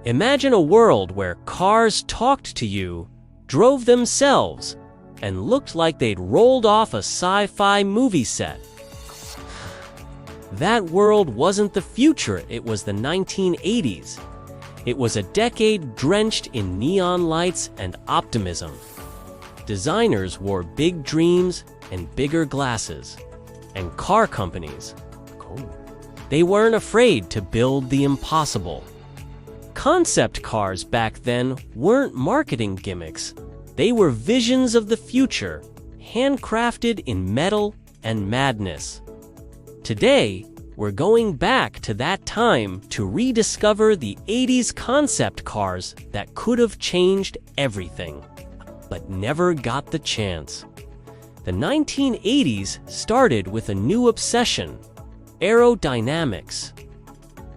Imagine a world where cars talked to you, drove themselves, and looked like they'd rolled off a sci-fi movie set. That world wasn't the future, it was the 1980s. It was a decade drenched in neon lights and optimism. Designers wore big dreams and bigger glasses. And car companies, they weren't afraid to build the impossible. Concept cars back then weren't marketing gimmicks. They were visions of the future, handcrafted in metal and madness. Today, we're going back to that time to rediscover the 80s concept cars that could have changed everything, but never got the chance. The 1980s started with a new obsession: aerodynamics.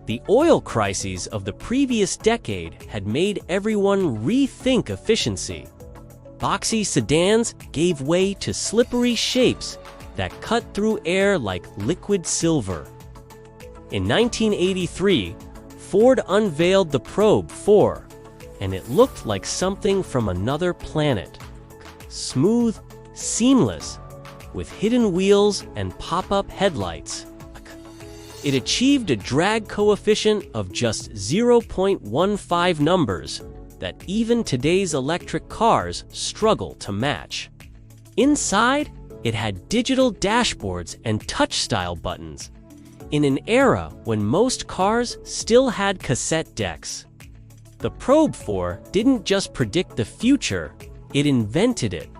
The oil crises of the previous decade had made everyone rethink efficiency. Boxy sedans gave way to slippery shapes that cut through air like liquid silver. In 1983, Ford unveiled the Probe 4, and it looked like something from another planet. Smooth, seamless, with hidden wheels and pop-up headlights. It achieved a drag coefficient of just 0.15 numbers that even today's electric cars struggle to match. Inside, it had digital dashboards and touch-style buttons, in an era when most cars still had cassette decks. The Probe 4 didn't just predict the future, it invented it.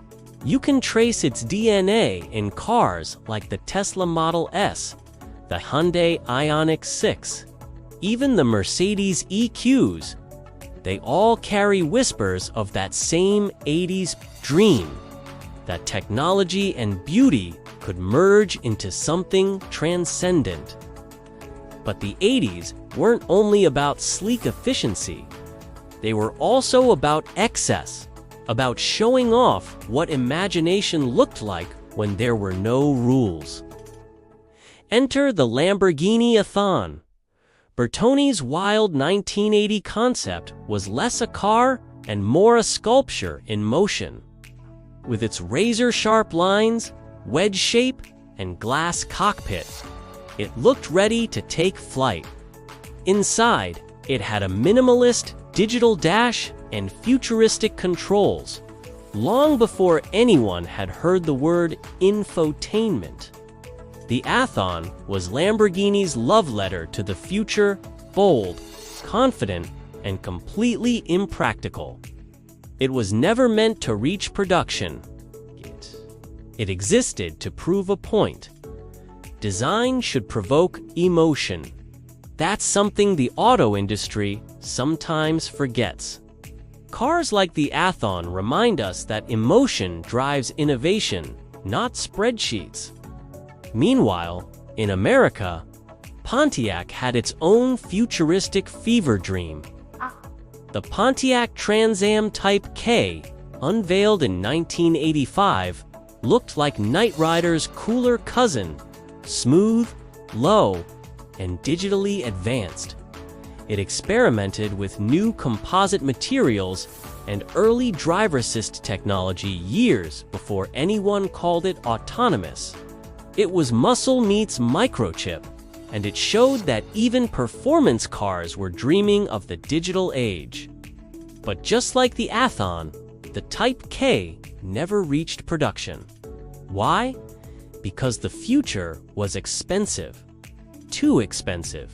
You can trace its DNA in cars like the Tesla Model S, the Hyundai Ioniq 6, even the Mercedes EQs. They all carry whispers of that same 80s dream, that technology and beauty could merge into something transcendent. But the 80s weren't only about sleek efficiency. They were also about excess, about showing off what imagination looked like when there were no rules. Enter the Lamborghini Athon. Bertoni's wild 1980 concept was less a car and more a sculpture in motion. With its razor-sharp lines, wedge shape, and glass cockpit, it looked ready to take flight. Inside, it had a minimalist digital dash and futuristic controls, long before anyone had heard the word infotainment. The Athon was Lamborghini's love letter to the future, bold, confident, and completely impractical. It was never meant to reach production. It existed to prove a point. Design should provoke emotion. That's something the auto industry sometimes forgets. Cars like the Athon remind us that emotion drives innovation, not spreadsheets. Meanwhile, in America, Pontiac had its own futuristic fever dream. The Pontiac Trans Am Type K, unveiled in 1985, looked like Knight Rider's cooler cousin, smooth, low, and digitally advanced. It experimented with new composite materials and early driver assist technology years before anyone called it autonomous. It was muscle meets microchip, and it showed that even performance cars were dreaming of the digital age. But just like the Athon, the Type K never reached production. Why? Because the future was expensive. Too expensive.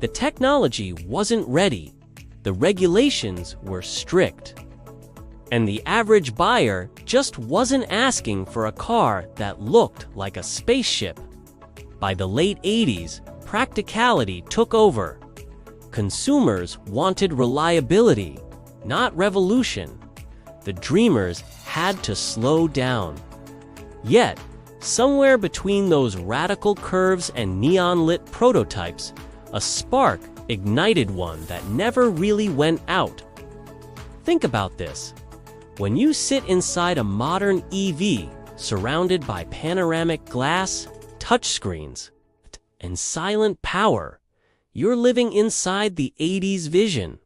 The technology wasn't ready. The regulations were strict. And the average buyer just wasn't asking for a car that looked like a spaceship. By the late 80s, practicality took over. Consumers wanted reliability, not revolution. The dreamers had to slow down. Yet, somewhere between those radical curves and neon-lit prototypes, a spark ignited one that never really went out. Think about this. When you sit inside a modern EV, surrounded by panoramic glass, touchscreens, and silent power, you're living inside the 80s vision.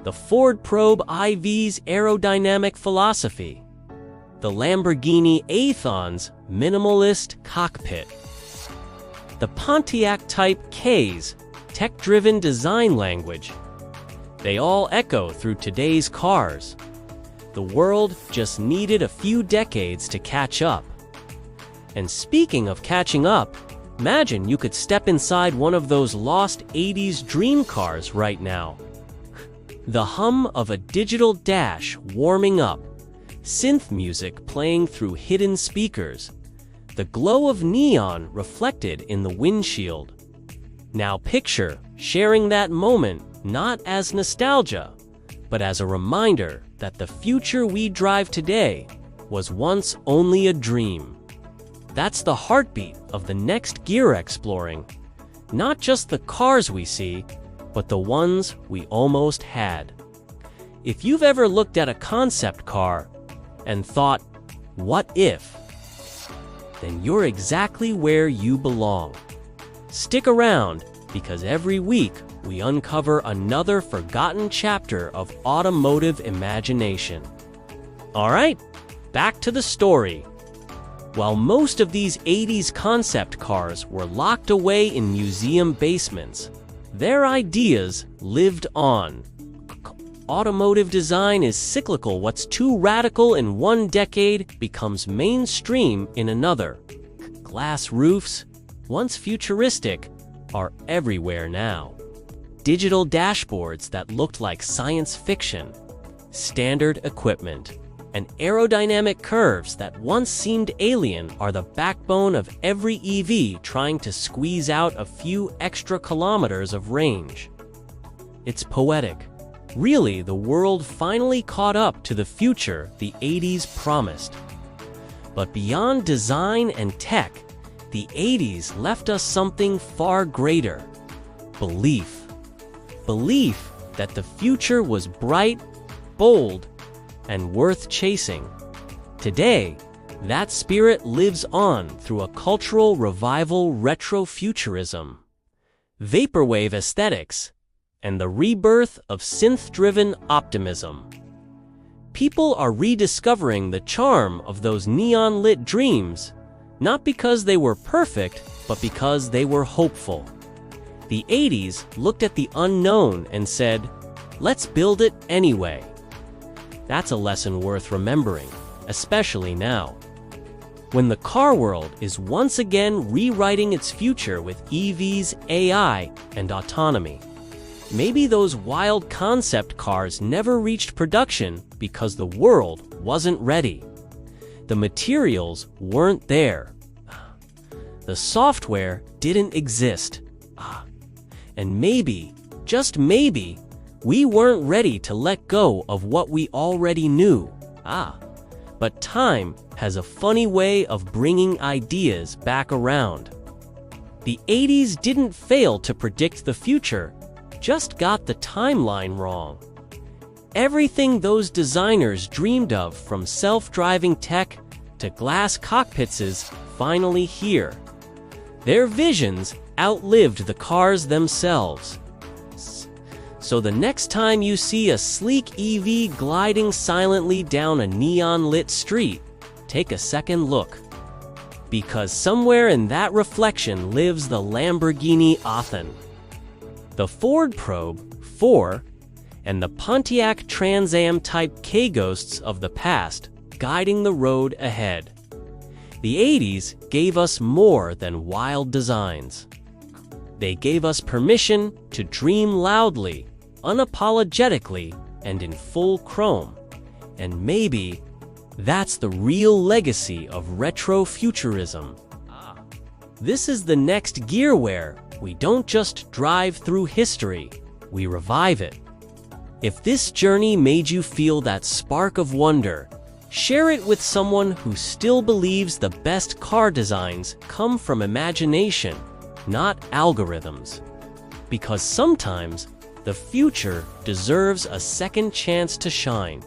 The Ford Probe IV's aerodynamic philosophy. The Lamborghini Aethon's minimalist cockpit. The Pontiac Type K's tech-driven design language. They all echo through today's cars. The world just needed a few decades to catch up. And speaking of catching up, imagine you could step inside one of those lost 80s dream cars right now. The hum of a digital dash warming up, synth music playing through hidden speakers, the glow of neon reflected in the windshield. Now picture sharing that moment not as nostalgia, but as a reminder that the future we drive today was once only a dream. That's the heartbeat of the next gear exploring. Not just the cars we see, but the ones we almost had. If you've ever looked at a concept car and thought, what if? Then you're exactly where you belong. Stick around, because every week we uncover another forgotten chapter of automotive imagination. All right, back to the story. While most of these 80s concept cars were locked away in museum basements, their ideas lived on. Automotive design is cyclical. What's too radical in one decade becomes mainstream in another. Glass roofs, once futuristic, are everywhere now. Digital dashboards that looked like science fiction, standard equipment, and aerodynamic curves that once seemed alien are the backbone of every EV trying to squeeze out a few extra kilometers of range. It's poetic. Really, the world finally caught up to the future the 80s promised. But beyond design and tech, the 80s left us something far greater: belief. Belief that the future was bright, bold, and worth chasing. Today, that spirit lives on through a cultural revival: retrofuturism, vaporwave aesthetics, and the rebirth of synth-driven optimism. People are rediscovering the charm of those neon-lit dreams, not because they were perfect, but because they were hopeful. The 80s looked at the unknown and said, let's build it anyway. That's a lesson worth remembering, especially now, when the car world is once again rewriting its future with EVs, AI, and autonomy. Maybe those wild concept cars never reached production because the world wasn't ready. The materials weren't there. The software didn't exist. And maybe, just maybe, we weren't ready to let go of what we already knew. But time has a funny way of bringing ideas back around. The 80s didn't fail to predict the future, just got the timeline wrong. Everything those designers dreamed of, from self-driving tech to glass cockpits, is finally here. Their visions outlived the cars themselves. So the next time you see a sleek EV gliding silently down a neon-lit street, take a second look. Because somewhere in that reflection lives the Lamborghini Aethon, the Ford Probe 4, and the Pontiac Trans Am Type K ghosts of the past guiding the road ahead. The 80s gave us more than wild designs. They gave us permission to dream loudly, unapologetically, and in full chrome. And maybe that's the real legacy of retrofuturism. This is the next gear where we don't just drive through history, we revive it. If this journey made you feel that spark of wonder, share it with someone who still believes the best car designs come from imagination, not algorithms. Because sometimes the future deserves a second chance to shine.